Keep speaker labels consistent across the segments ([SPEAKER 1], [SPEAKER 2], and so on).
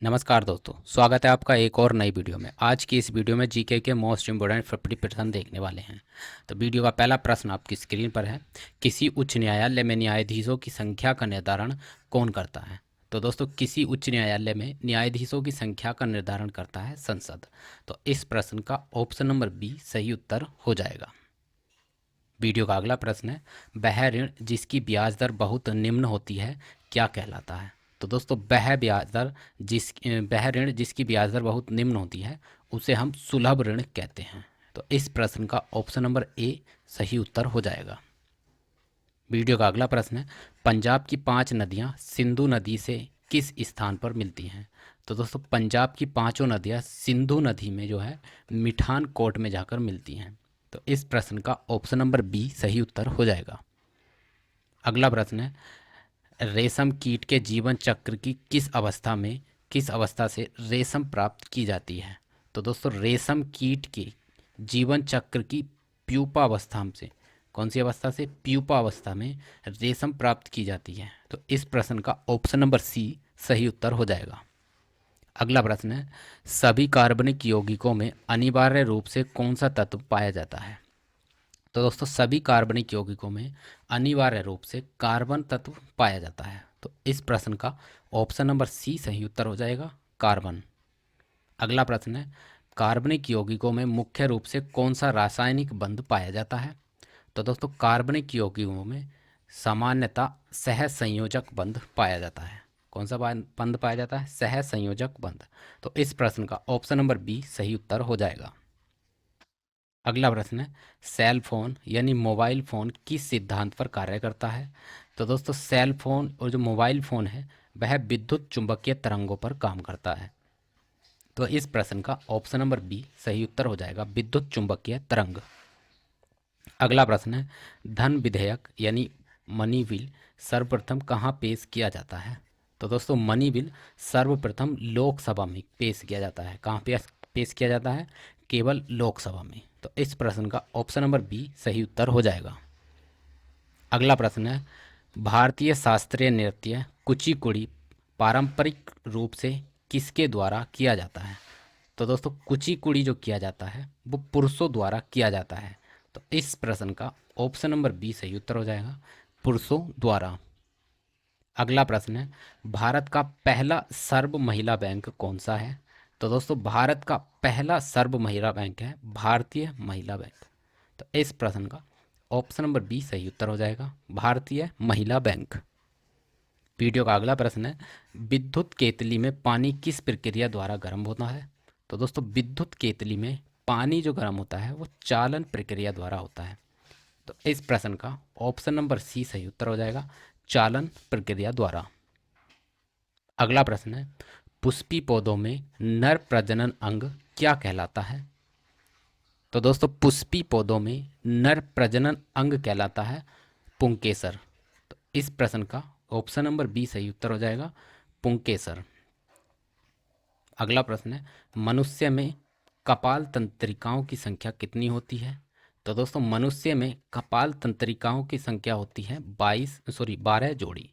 [SPEAKER 1] नमस्कार दोस्तों, स्वागत है आपका एक और नई वीडियो में। आज की इस वीडियो में जीके के मोस्ट इम्पोर्टेंट 50 प्रश्न देखने वाले हैं। तो वीडियो का पहला प्रश्न आपकी स्क्रीन पर है। किसी उच्च न्यायालय में न्यायाधीशों की संख्या का निर्धारण कौन करता है? तो दोस्तों, किसी उच्च न्यायालय में न्यायाधीशों की संख्या का निर्धारण करता है संसद। तो इस प्रश्न का ऑप्शन नंबर बी सही उत्तर हो जाएगा। वीडियो का अगला प्रश्न है, वह ऋण जिसकी ब्याज दर बहुत निम्न होती है क्या कहलाता है? तो दोस्तों, वह ऋण जिसकी ब्याज दर बहुत निम्न होती है उसे हम सुलभ ऋण कहते हैं। तो इस प्रश्न का ऑप्शन नंबर ए सही उत्तर हो जाएगा। वीडियो का अगला प्रश्न है, पंजाब की 5 नदियां सिंधु नदी से किस स्थान पर मिलती हैं? तो दोस्तों, पंजाब की पांचों नदियां सिंधु नदी में जो है मिठान कोट में जाकर मिलती हैं। तो इस प्रश्न का ऑप्शन नंबर बी सही उत्तर हो जाएगा। अगला प्रश्न है, रेशम कीट के जीवन चक्र की किस अवस्था से रेशम प्राप्त की जाती है? तो दोस्तों, रेशम कीट के जीवन चक्र की प्यूपा अवस्था से, कौन सी अवस्था से? प्यूपा अवस्था में रेशम प्राप्त की जाती है। तो इस प्रश्न का ऑप्शन नंबर सी सही उत्तर हो जाएगा। अगला प्रश्न है, सभी कार्बनिक यौगिकों में अनिवार्य रूप से कौन सा तत्व पाया जाता है? तो दोस्तों, सभी कार्बनिक यौगिकों में अनिवार्य रूप से कार्बन तत्व पाया जाता है। तो इस प्रश्न का ऑप्शन नंबर सी सही उत्तर हो जाएगा, कार्बन। अगला प्रश्न है, कार्बनिक यौगिकों में मुख्य रूप से कौन सा रासायनिक बंध पाया जाता है? तो दोस्तों, कार्बनिक यौगिकों में सामान्यतः सहसंयोजक बंध पाया जाता है। कौन सा बंध पाया जाता है? सहसंयोजक बंध। तो इस प्रश्न का ऑप्शन नंबर बी सही उत्तर हो जाएगा। अगला प्रश्न है, सेल फोन यानी मोबाइल फ़ोन किस सिद्धांत पर कार्य करता है? तो दोस्तों, सेल फोन और जो मोबाइल फ़ोन है वह विद्युत चुंबकीय तरंगों पर काम करता है। तो इस प्रश्न का ऑप्शन नंबर बी सही उत्तर हो जाएगा, विद्युत चुंबकीय तरंग। अगला प्रश्न है, धन विधेयक यानी मनी बिल सर्वप्रथम कहाँ पेश किया जाता है? तो दोस्तों, मनी बिल सर्वप्रथम लोकसभा में पेश किया जाता है। कहाँ पेश किया जाता है? केवल लोकसभा में। तो इस प्रश्न का ऑप्शन नंबर बी सही उत्तर हो जाएगा। अगला प्रश्न है, भारतीय शास्त्रीय नृत्य कुचिपुड़ी पारंपरिक रूप से किसके द्वारा किया जाता है? तो दोस्तों, कुचिपुड़ी जो किया जाता है वो पुरुषों द्वारा किया जाता है। तो इस प्रश्न का ऑप्शन नंबर बी सही उत्तर हो जाएगा, पुरुषों द्वारा। अगला प्रश्न है, भारत का पहला सर्व महिला बैंक कौन सा है? तो दोस्तों, भारत का पहला सर्व महिला बैंक है भारतीय महिला बैंक। तो इस प्रश्न का ऑप्शन नंबर बी सही उत्तर हो जाएगा, भारतीय महिला बैंक। वीडियो का अगला प्रश्न है, विद्युत केतली में पानी किस प्रक्रिया द्वारा गर्म होता है? तो दोस्तों, विद्युत केतली में पानी जो गर्म होता है वो चालन प्रक्रिया द्वारा होता है। तो इस प्रश्न का ऑप्शन नंबर सी सही उत्तर हो जाएगा, चालन प्रक्रिया द्वारा। अगला प्रश्न है, पुष्पी पौधों में नर प्रजनन अंग क्या कहलाता है? तो दोस्तों, पुष्पी पौधों में नर प्रजनन अंग कहलाता है पुंकेसर। तो इस प्रश्न का ऑप्शन नंबर बी सही उत्तर हो जाएगा, पुंकेसर। अगला प्रश्न है, मनुष्य में कपाल तंत्रिकाओं की संख्या कितनी होती है? तो दोस्तों, मनुष्य में कपाल तंत्रिकाओं की संख्या होती है 12 जोड़ी।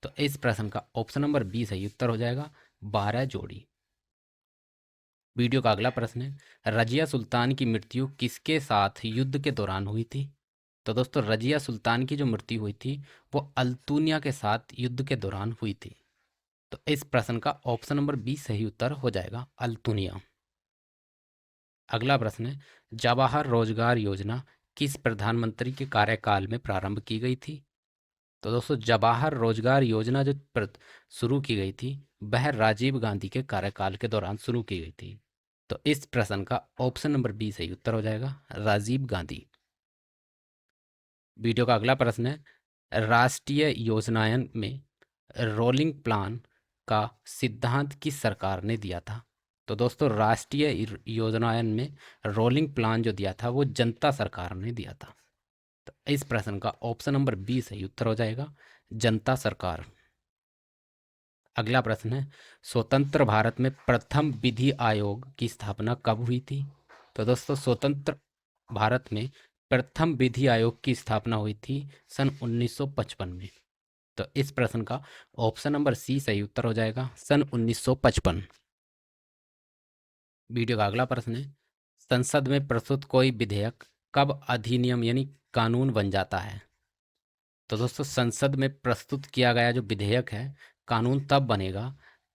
[SPEAKER 1] तो इस प्रश्न का ऑप्शन नंबर बी सही उत्तर हो जाएगा, 12 जोड़ी। वीडियो का अगला प्रश्न है, रजिया सुल्तान की मृत्यु किसके साथ युद्ध के दौरान हुई थी? तो दोस्तों, रजिया सुल्तान की जो मृत्यु हुई थी वो अल्तुनिया के साथ युद्ध के दौरान हुई थी। तो इस प्रश्न का ऑप्शन नंबर बी सही उत्तर हो जाएगा, अल्तुनिया। अगला प्रश्न है, जवाहर रोजगार योजना किस प्रधानमंत्री के कार्यकाल में प्रारंभ की गई थी? तो दोस्तों, जवाहर रोजगार योजना जो शुरू की गई थी वह राजीव गांधी के कार्यकाल के दौरान शुरू की गई थी। तो इस प्रश्न का ऑप्शन नंबर बी सही उत्तर हो जाएगा, राजीव गांधी। वीडियो का अगला प्रश्न है, राष्ट्रीय योजनायन में रोलिंग प्लान का सिद्धांत किस सरकार ने दिया था? तो दोस्तों, राष्ट्रीय योजनायन में रोलिंग प्लान जो दिया था वो जनता सरकार ने दिया था। तो इस प्रश्न का ऑप्शन नंबर बी सही उत्तर हो जाएगा, जनता सरकार। अगला प्रश्न है, स्वतंत्र भारत में प्रथम विधि आयोग की स्थापना कब हुई थी? तो दोस्तों, स्वतंत्र भारत में प्रथम विधि आयोग की स्थापना हुई थी सन 1955 में। तो इस प्रश्न का ऑप्शन नंबर सी सही उत्तर हो जाएगा, सन 1955। वीडियो का अगला प्रश्न है, संसद में प्रस्तुत कोई विधेयक कब अधिनियम यानी कानून बन जाता है? तो दोस्तों संसद में प्रस्तुत किया गया जो विधेयक है कानून तब बनेगा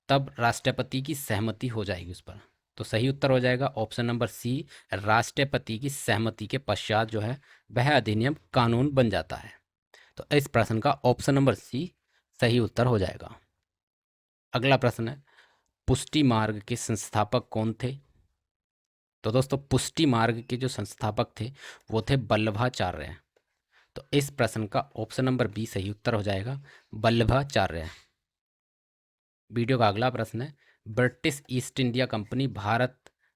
[SPEAKER 1] तब राष्ट्रपति की सहमति हो जाएगी उस पर। तो सही उत्तर हो जाएगा ऑप्शन नंबर सी, राष्ट्रपति की सहमति के पश्चात जो है वह अधिनियम कानून बन जाता है। तो इस प्रश्न का ऑप्शन नंबर सी सही उत्तर हो जाएगा। अगला प्रश्न है, पुष्टि मार्ग के संस्थापक कौन थे? तो दोस्तों पुष्टि मार्ग के जो संस्थापक थे वो थे वल्लभाचार्य। तो इस प्रश्न का ऑप्शन नंबर बी सही उत्तर हो जाएगा, वल्लभाचार्य। वीडियो का अगला प्रश्न है, ब्रिटिश ईस्ट इंडिया कंपनी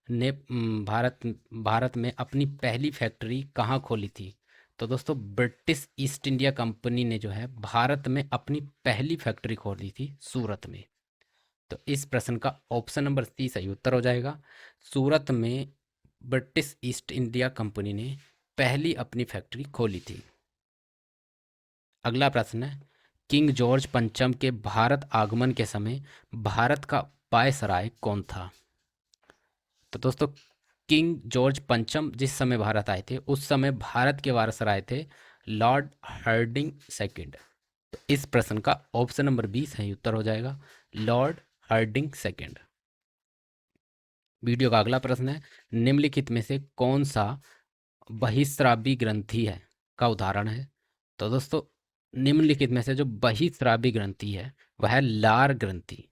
[SPEAKER 1] ने भारत में अपनी पहली फैक्ट्री कहाँ खोली थी? तो दोस्तों ब्रिटिश ईस्ट इंडिया कंपनी ने जो है भारत में अपनी पहली फैक्ट्री खोली थी सूरत में। तो इस प्रश्न का ऑप्शन नंबर सी सही उत्तर हो जाएगा, सूरत में ब्रिटिश ईस्ट इंडिया कंपनी ने पहली अपनी फैक्ट्री खोली थी। अगला प्रश्न है, किंग जॉर्ज पंचम के भारत आगमन के समय भारत का वायसराय कौन था? तो दोस्तों किंग जॉर्ज पंचम जिस समय भारत आए थे उस समय भारत के वायसराय थे लॉर्ड हार्डिंग सेकंड। तो इस प्रश्न का ऑप्शन नंबर बी सही उत्तर हो जाएगा, लॉर्ड हार्डिंग सेकंड। वीडियो का अगला प्रश्न है, निम्नलिखित में से कौन सा बहिस्रावी ग्रंथि है का उदाहरण है? तो दोस्तों निम्नलिखित में से जो बहिस्रावी ग्रंथि है वह है लार ग्रंथि।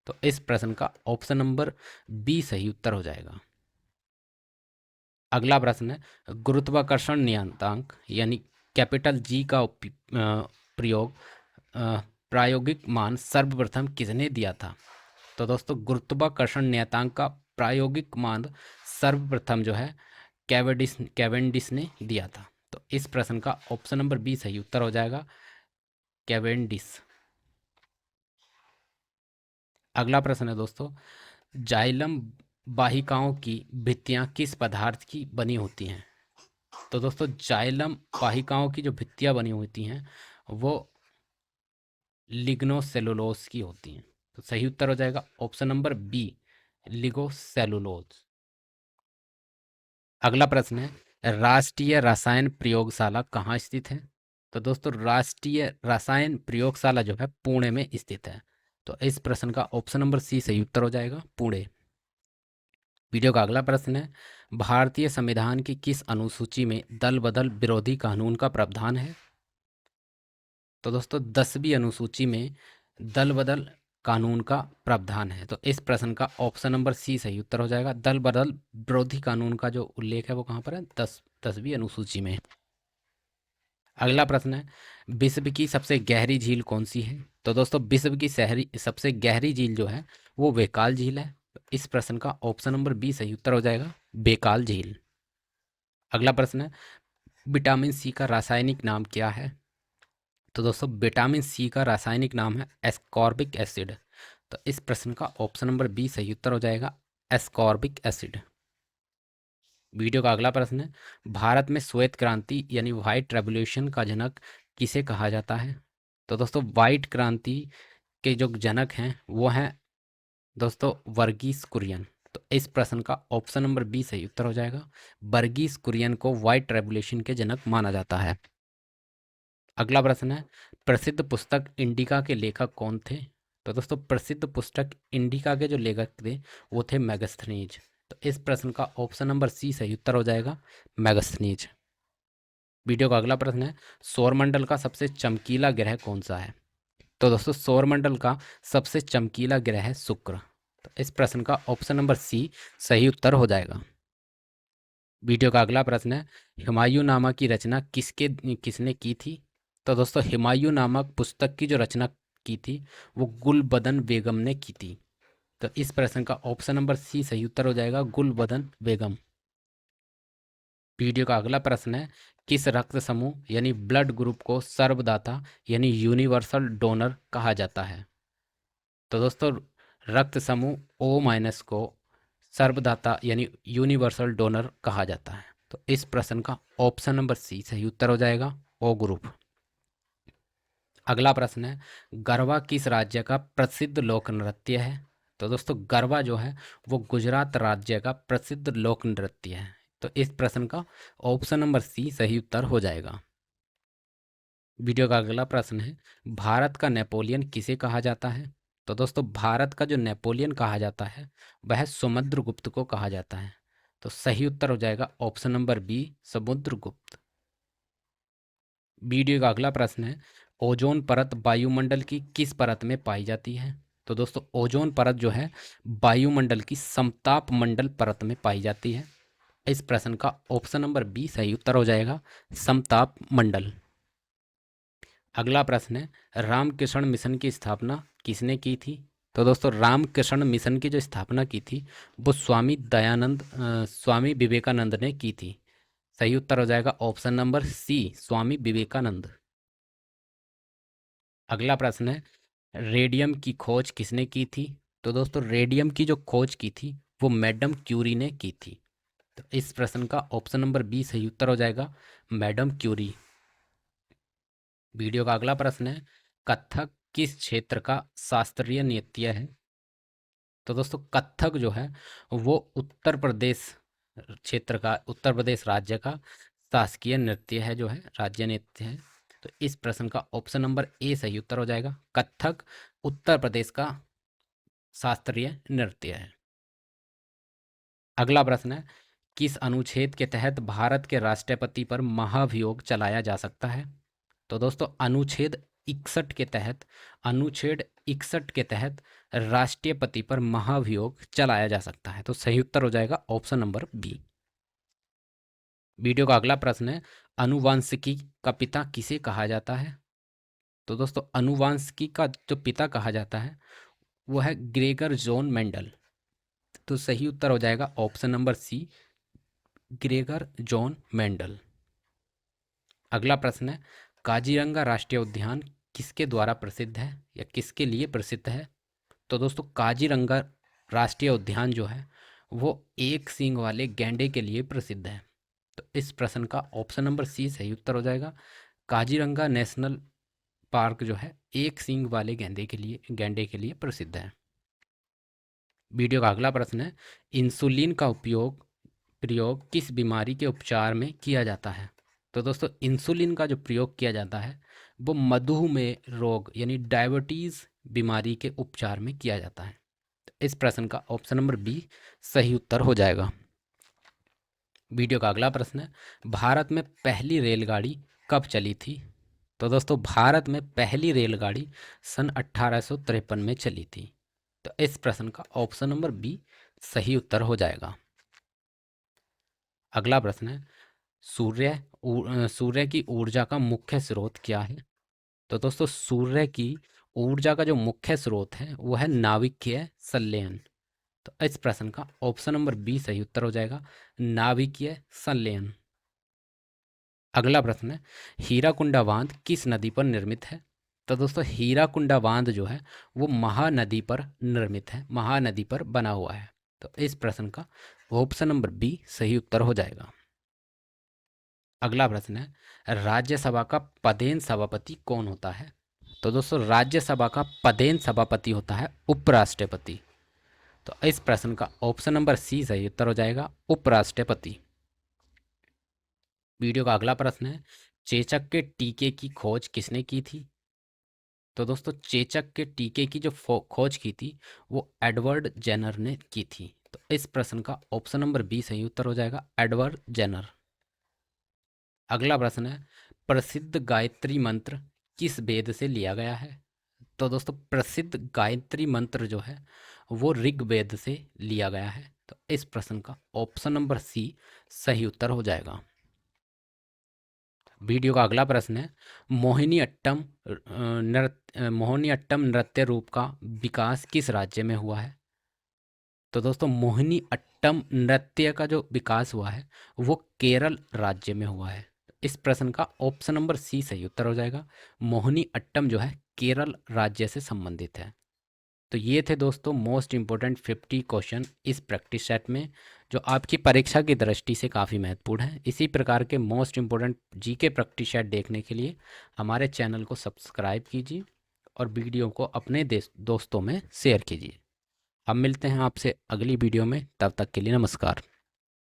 [SPEAKER 1] तो इस प्रश्न का ऑप्शन नंबर बी सही उत्तर हो जाएगा। अगला प्रश्न है, गुरुत्वाकर्षण नियतांक यानी कैपिटल जी का प्रयोग प्रायोगिक मान सर्वप्रथम किसने दिया था? तो दोस्तों गुरुत्वाकर्षण नियतांक का प्रायोगिक मान सर्वप्रथम जो है कैवेंडिश ने दिया था। तो इस प्रश्न का ऑप्शन नंबर बी सही उत्तर हो जाएगा, कैवेंडिश। अगला प्रश्न है दोस्तों, जाइलम वाहिकाओं की भित्तियां किस पदार्थ की बनी होती हैं? तो दोस्तों जाइलम वाहिकाओं की जो भित्तियां बनी होती हैं वो लिग्नोसेलुलोज की होती हैं। तो सही उत्तर हो जाएगा ऑप्शन नंबर बी, लिगोसेलुलोज। अगला प्रश्न है, राष्ट्रीय रसायन प्रयोगशाला कहाँ स्थित है? तो दोस्तों राष्ट्रीय रसायन प्रयोगशाला जो है पुणे में स्थित है। तो इस प्रश्न का ऑप्शन नंबर सी सही उत्तर हो जाएगा, पुणे। वीडियो का अगला प्रश्न है, भारतीय संविधान की किस अनुसूची में दल बदल विरोधी कानून का प्रावधान है? तो दोस्तों 10वीं अनुसूची में दल बदल कानून का प्रावधान है। तो इस प्रश्न का ऑप्शन नंबर सी सही उत्तर हो जाएगा, दल बदल विरोधी कानून का जो उल्लेख है वो कहाँ पर है? 10वीं अनुसूची में। अगला प्रश्न है, विश्व की सबसे गहरी झील कौन सी है? तो दोस्तों विश्व की सबसे गहरी झील जो है वो बेकाल झील है। तो इस प्रश्न का ऑप्शन नंबर बी सही उत्तर हो जाएगा, बेकाल झील। अगला प्रश्न है, विटामिन सी का रासायनिक नाम क्या है? तो दोस्तों विटामिन सी का रासायनिक नाम है एस्कॉर्बिक एसिड। तो इस प्रश्न का ऑप्शन नंबर बी सही उत्तर हो जाएगा, एस्कॉर्बिक एसिड। वीडियो का अगला प्रश्न है, भारत में श्वेत क्रांति यानी व्हाइट रेवोल्यूशन का जनक किसे कहा जाता है? तो दोस्तों व्हाइट क्रांति के जो जनक हैं वो हैं दोस्तों वर्गीस कुरियन। तो इस प्रश्न का ऑप्शन नंबर बी सही उत्तर हो जाएगा, वर्गीस कुरियन को व्हाइट रेवोल्यूशन के जनक माना जाता है। अगला प्रश्न है, प्रसिद्ध पुस्तक इंडिका के लेखक कौन थे? तो दोस्तों प्रसिद्ध पुस्तक इंडिका के जो लेखक थे वो थे मैगस्थनीज। तो इस प्रश्न का ऑप्शन नंबर सी सही उत्तर हो जाएगा, मैगस्थनीज। वीडियो का अगला प्रश्न है, सौरमंडल का सबसे चमकीला ग्रह कौन सा है? तो दोस्तों सौरमंडल का सबसे चमकीला ग्रह है शुक्र। तो इस प्रश्न का ऑप्शन नंबर सी सही उत्तर हो जाएगा। वीडियो का अगला प्रश्न है, हुमायूं नामा की रचना किसने की थी? तो दोस्तों हुमायूं नामक पुस्तक की जो रचना की थी वो गुलबदन बेगम ने की थी। तो इस प्रश्न का ऑप्शन नंबर सी सही उत्तर हो जाएगा, गुलबदन बेगम। वीडियो का अगला प्रश्न है, किस रक्त समूह यानी ब्लड ग्रुप को सर्वदाता यानी यूनिवर्सल डोनर कहा जाता है? तो दोस्तों रक्त समूह ओ माइनस को सर्वदाता यानी यूनिवर्सल डोनर कहा जाता है। तो इस प्रश्न का ऑप्शन नंबर सी सही उत्तर हो जाएगा, ओ ग्रुप। अगला प्रश्न है, गरबा किस राज्य का प्रसिद्ध लोक नृत्य है? तो दोस्तों गरबा जो है वो गुजरात राज्य का प्रसिद्ध लोक नृत्य है। तो इस प्रश्न का ऑप्शन नंबर सी सही उत्तर हो जाएगा। वीडियो का अगला प्रश्न है, भारत का नेपोलियन किसे कहा जाता है? तो दोस्तों भारत का जो नेपोलियन कहा जाता है वह समुद्रगुप्त को कहा जाता है। तो सही उत्तर हो जाएगा option number B, Samudragupta. Video का अगला प्रश्न है, ओजोन परत वायुमंडल की किस परत में पाई जाती है? तो दोस्तों ओजोन परत जो है वायुमंडल की समताप मंडल परत में पाई जाती है। इस प्रश्न का ऑप्शन नंबर बी सही उत्तर हो जाएगा, समताप मंडल। अगला प्रश्न है, रामकृष्ण मिशन की स्थापना किसने की थी? तो दोस्तों रामकृष्ण मिशन की जो स्थापना की थी वो स्वामी विवेकानंद ने की थी। सही उत्तर हो जाएगा ऑप्शन नंबर सी, स्वामी विवेकानंद। अगला प्रश्न है, रेडियम की खोज किसने की थी? तो दोस्तों रेडियम की जो खोज की थी वो मैडम क्यूरी ने की थी। तो इस प्रश्न का ऑप्शन नंबर बी सही उत्तर हो जाएगा, मैडम क्यूरी। वीडियो का अगला प्रश्न है, कथक किस क्षेत्र का शास्त्रीय नृत्य है? तो दोस्तों कथक जो है वो उत्तर प्रदेश क्षेत्र का, उत्तर प्रदेश राज्य का शासकीय नृत्य है, जो है राज्य नृत्य है। तो इस प्रश्न का ऑप्शन नंबर ए सही उत्तर हो जाएगा, कथक उत्तर प्रदेश का शास्त्रीय नृत्य है। अगला प्रश्न है, किस अनुच्छेद के तहत भारत के राष्ट्रपति पर महाभियोग चलाया जा सकता है? तो दोस्तों अनुच्छेद 61 के तहत राष्ट्रपति पर महाभियोग चलाया जा सकता है। तो सही उत्तर हो जाएगा ऑप्शन नंबर बी। वीडियो का अगला प्रश्न है, अनुवांशिकी का पिता किसे कहा जाता है? तो दोस्तों अनुवांशिकी का जो पिता कहा जाता है वो है ग्रेगर जॉन मेंडल। तो सही उत्तर हो जाएगा option number C, Gregor John Mendel. अगला प्रश्न है, काजीरंगा राष्ट्रीय उद्यान किसके द्वारा प्रसिद्ध है या किसके लिए प्रसिद्ध है? तो दोस्तों काजीरंगा राष्ट्रीय उद्यान जो है वो एक सींग वाले गैंडे के लिए प्रसिद्ध है। तो इस प्रश्न का ऑप्शन नंबर सी सही उत्तर हो जाएगा, काजीरंगा नेशनल पार्क जो है एक सींग वाले गैंडे के लिए प्रसिद्ध है। वीडियो का अगला प्रश्न है, इंसुलिन का प्रयोग किस बीमारी के उपचार में किया जाता है? तो दोस्तों इंसुलिन का जो प्रयोग किया जाता है वो मधुमेह रोग यानी डायबिटीज़ बीमारी के उपचार में किया जाता है। तो इस प्रश्न का ऑप्शन नंबर बी सही उत्तर हो जाएगा। वीडियो का अगला प्रश्न है, भारत में पहली रेलगाड़ी कब चली थी? तो दोस्तों भारत में पहली रेलगाड़ी सन 1853 में चली थी। तो इस प्रश्न का ऑप्शन नंबर बी सही उत्तर हो जाएगा। अगला प्रश्न है, सूर्य की ऊर्जा का मुख्य स्रोत क्या है? तो दोस्तों सूर्य की ऊर्जा का जो मुख्य स्रोत है वो है नाभिकीय संलयन। तो इस प्रश्न का ऑप्शन नंबर बी सही उत्तर हो जाएगा, नाभिकीय संलयन। अगला प्रश्न है, हीराकुंडा बांध किस नदी पर निर्मित है? तो दोस्तों हीराकुंडा बांध जो है वो महानदी पर निर्मित है, महानदी पर बना हुआ है। तो इस प्रश्न का ऑप्शन नंबर बी सही उत्तर हो जाएगा। अगला प्रश्न है, राज्यसभा का पदेन सभापति कौन होता है? तो दोस्तों राज्यसभा का पदेन सभापति होता है उपराष्ट्रपति। तो इस प्रश्न का ऑप्शन नंबर सी सही उत्तर हो जाएगा, उपराष्ट्रपति। वीडियो का अगला प्रश्न है, चेचक के टीके की खोज किसने की थी? तो दोस्तों चेचक के टीके की जो खोज की थी वो एडवर्ड जेनर ने की थी। तो इस प्रश्न का ऑप्शन नंबर बी सही उत्तर हो जाएगा, एडवर्ड जेनर। अगला प्रश्न है, प्रसिद्ध गायत्री मंत्र किस वेद से लिया गया है? तो दोस्तों प्रसिद्ध गायत्री मंत्र जो है वो ऋग्वेद से लिया गया है। तो इस प्रश्न का ऑप्शन नंबर सी सही उत्तर हो जाएगा। वीडियो का अगला प्रश्न है, मोहिनी अट्टम नृत्य रूप का विकास किस राज्य में हुआ है? तो दोस्तों मोहिनी अट्टम नृत्य का जो विकास हुआ है वो केरल राज्य में हुआ है। इस प्रश्न का ऑप्शन नंबर सी सही उत्तर हो जाएगा, मोहिनी अट्टम जो है केरल राज्य से संबंधित है। तो ये थे दोस्तों मोस्ट इम्पोर्टेंट 50 क्वेश्चन इस प्रैक्टिस सेट में, जो आपकी परीक्षा की दृष्टि से काफ़ी महत्वपूर्ण है। इसी प्रकार के most important GK practice set देखने के लिए हमारे चैनल को सब्सक्राइब कीजिए और वीडियो को अपने दोस्तों में शेयर कीजिए। अब मिलते हैं आपसे अगली वीडियो में, तब तक के लिए नमस्कार।